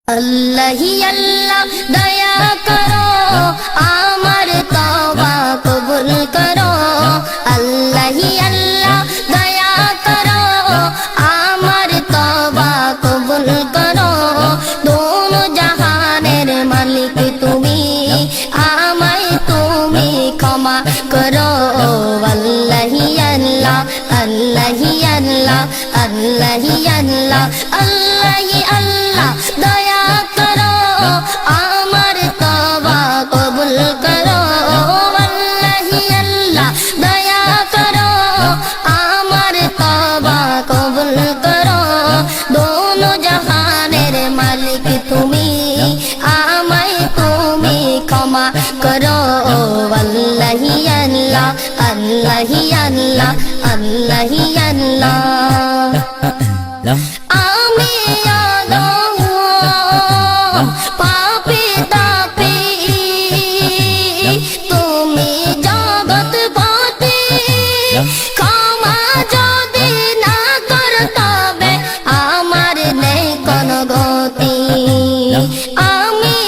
अल्लाह ही अल्लाह दया करो आमर तौबा कबूल करो। अल्लाह ही अल्लाह दया करो आमर तौबा कबूल करो। दोनों जहानेर मालिक तुमी आमाय तुमी क्षमा करो। अल्लाह ही अल्लाह अल्लाह ही अल्लाह अल्लाह ही अल्लाह अल्लाह ही अल्लाह दया करो आमर तौबा कबूल करो। अल्लाह ही अल्लाह दया करो आमर तौबा कबूल करो। दोनों जहानेर मालिक तुमी आमाय तुमी क्षमा करो। अल्लाह ही अल्लाह अल्लाह ही अल्लाह अल्लाह ही अल्लाह। आमी पापी तापी तुमी जगत पति क्षमा जदि ना करतबे आमार नेই কোনো গতি। আমি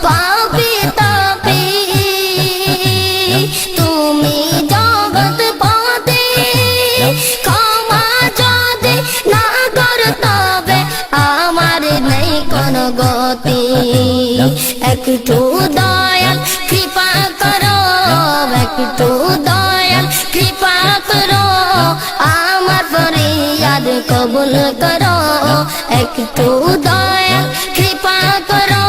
পাপী তাপী তুমি জগত পতি ক্ষমা যদি না করতবে আমার নেই কোনো গতি। একটু দয়াল কৃপা করো একটু দয়াল কৃপা করো আমার ফরিয়াদ কবুল করো। একটু দয়াল কৃপা করো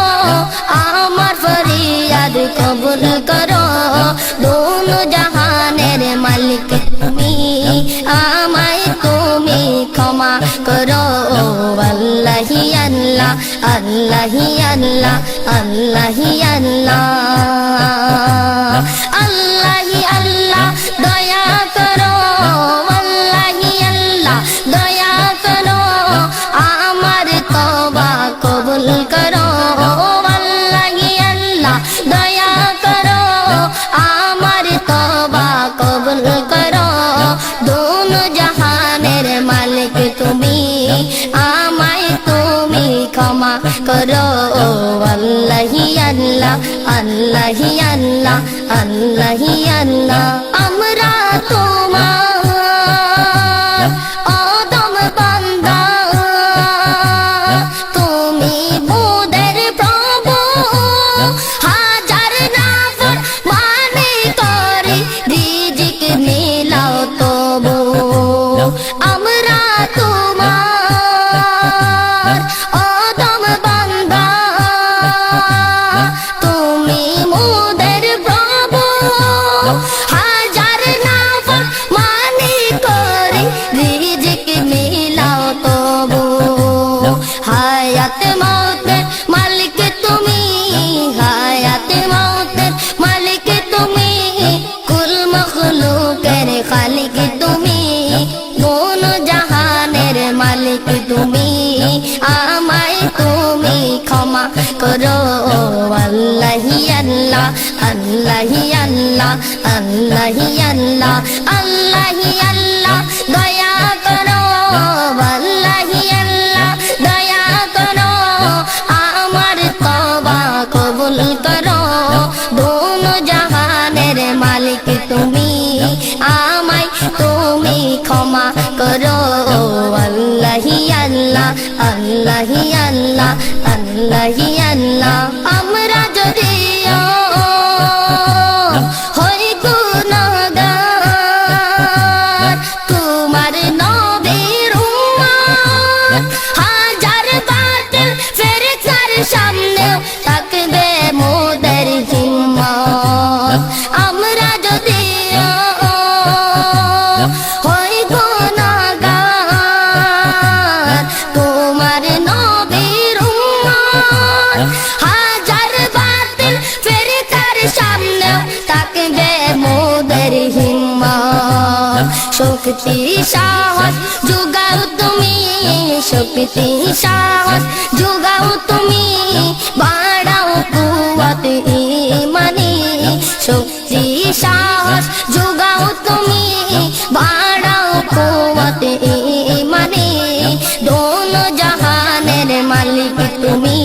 আমার ফরিয়াদ কবুল করো। दोनों जहानेर मालिक तुमी आमाय तुमी क्षमा करो। अल्लाह ही अल्लाह अल्लाह ही अल्लाह अल्लाह ही अल्लाह अल्लाह ही अल्लाह दया करो। अल्लाह ही अल्लाह दया करो आमार तौबा कबूल करो। अल्लाह ही अल्लाह दया करो आमार तौबा कबूल करो। दोनों जहानेर मालिक तुमी आमाय तुमी क्षमा करो। अल्लाह ही अल्लाह अल्लाह ही अल्लाह अल्लाह ही अल्लाह। আমরা তোমার অদম বান্দা তুমি মোদের প্রভু হাজার নাফর মানে করে রিজিক মিলাও তবু। আমরা তোমার অদম বান্দা তুমি মোদের প্রভু হাজার নাফর মানে করে রিজিক মিলাও তবু। হায়াত মৌতের মালিক তুমি হায়াত মৌতের মালিক তুমি কুল মখলুকের খালিক তুমি दोनों जहानेर मालिक तुमी आमाय तुमी क्षमा करो। अल्लाह ही अल्लाह अल्लाह ही अल्लाह अल्लाह ही अल्लाह अल्लाह ही अल्लाह दया करो। अल्लाह ही अल्लाह दया करो आमार तौबा कबूल करो। दोनों जहानेर मालिक तुमी आमाय तुमी क्षमा करो। अल्लाह ही अल्लाह अल्लाह ही अल्लाह अल्लाह ही अल्लाह। আমরা যদিও হই গুনাহগার তোমার নবীর উম্মত হাজার বাতিল ফেরেশতার সামনে থাকবে মোদের হিম্মত। আমরা যদিও হই গুনাহগার তোমার নবীর উম্মত হাজার বাতিল ফেরেশতার সামনে থাকবে মোদের হিম্মত। শক্তি সাহস যোগাও তুমি শক্তি সাহস যোগাও তুমি বাড়াও কুওয়াত ঈমানি। শক্তি সাহস যোগাও তুমি বাড়াও কুওয়াত ঈমানি। दोनों जहां তুমি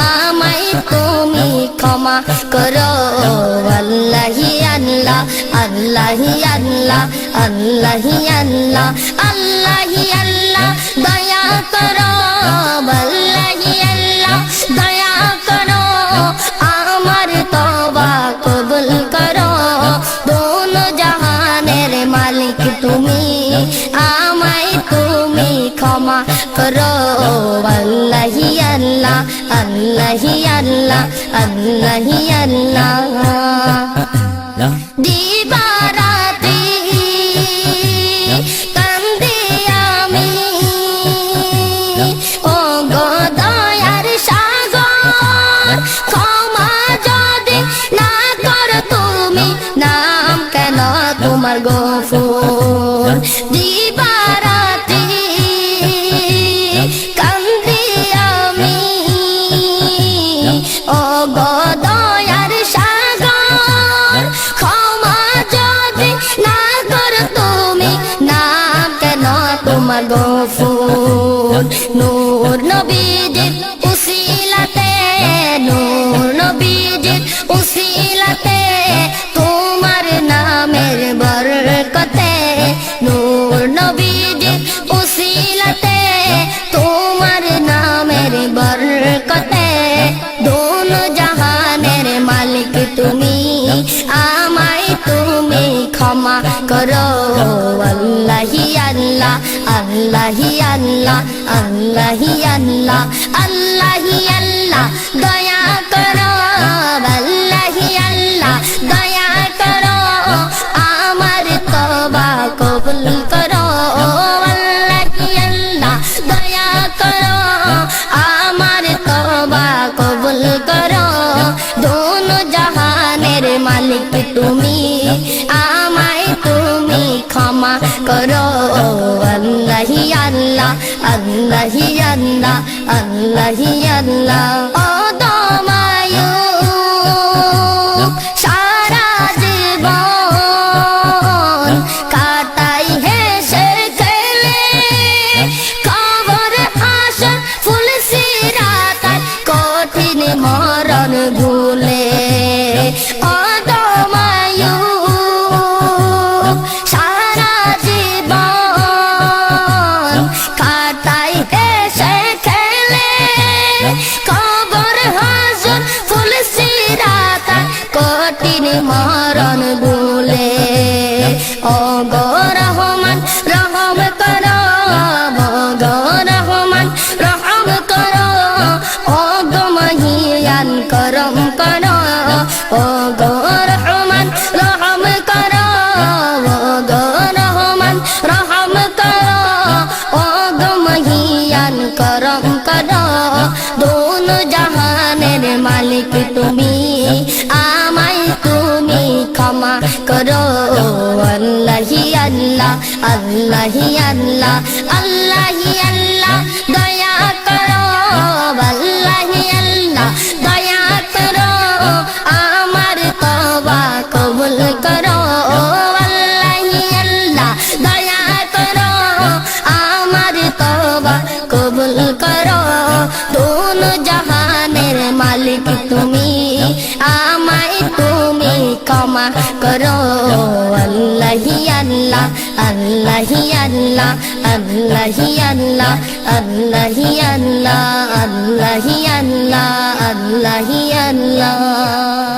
আমায় তুমি ক্ষমা করো আল্লাহি আল্লাহ আল্লাহি আল্লাহ আল্লাহি আল্লাহ আল্লাহি আল্লাহ দয়া করো আল্লাহি আল্লাহ দয়া করো আমার তওবা কবুল করো দোনো জাহানের মালিক তুমি আমায় তুমি ক্ষমা করো আল্লাহি আল্লাহ আল্লাহি আল্লাহ আল্লাহি আল্লাহ দিবারাতি কান্দি আমি ও গো দয়ার সাগর ক্ষমা যদি না করো তুমি নাম কেন তোমার গফুর দিবারাতি কান্দি আমি ও গো দয়ার সাগর ক্ষমা যদি না করো তুমি নাম কেন তোমার গফুর নূর নবীজির উসিলাতে নূর নবীজির উসিলাতে তোমার নামের বরকতে নূর নবীজির উসিলাতে তোমার নামের বরকতে দোনো জাহানের মালিক তুমি আমায় তুমি ক্ষমা করো আল্লাহি আল্লাহ আল্লাহি আল্লাহ আল্লাহি আল্লাহ আল্লাহি আল্লাহ দয়া করো আল্লাহি আল্লাহ দয়া করো আমার তওবা কবুল করো আল্লাহি আল্লাহ দয়া করো আমার তওবা কবুল করো দোনো জাহানের মালিক তুমি আমায় তুমি ক্ষমা করো আল্লাহি আল্লাহ আল্লাহি আল্লাহ আল্লাহি আল্লাহ ও দমায়ু সারা জীবন কাটাই হেসে খেলে কবর হাসর ফুল সিরাতায় কঠিন মরণ ভুলে ও দমায়ু সারা জীবন কাটাই হেসে খেলে কবর হাসর ফুল সিরাতায় কঠিন মরণ ভুলে ও গো রহমান রহম করো গো রহমান রহম করো ও গো মহিয়ান করম করো ও গো রহমান রহম করো ও গো রহমান রহম করো ও গো মহিয়ান করম করো দোনো জাহানের মালিক তুমি আমায় তুমি ক্ষমা করো আল্লাহি আল্লাহ আল্লাহি আল্লাহ আল্লাহি আল্লাহ দয়া করো আল্লাহি আল্লাহ দয়া করো আমার তওবা কবুল করো আল্লাহি আল্লাহ দয়া করো আমার তওবা কবুল করো দোনো জাহানের মালিক তুমি আমায় তুমি ক্ষমা করো আল্লাহি আল্লাহ আল্লাহি আল্লাহ আল্লাহি আল্লাহ আল্লাহি আল্লাহ আল্লাহি আল্লাহ আল্লাহি আল্লাহ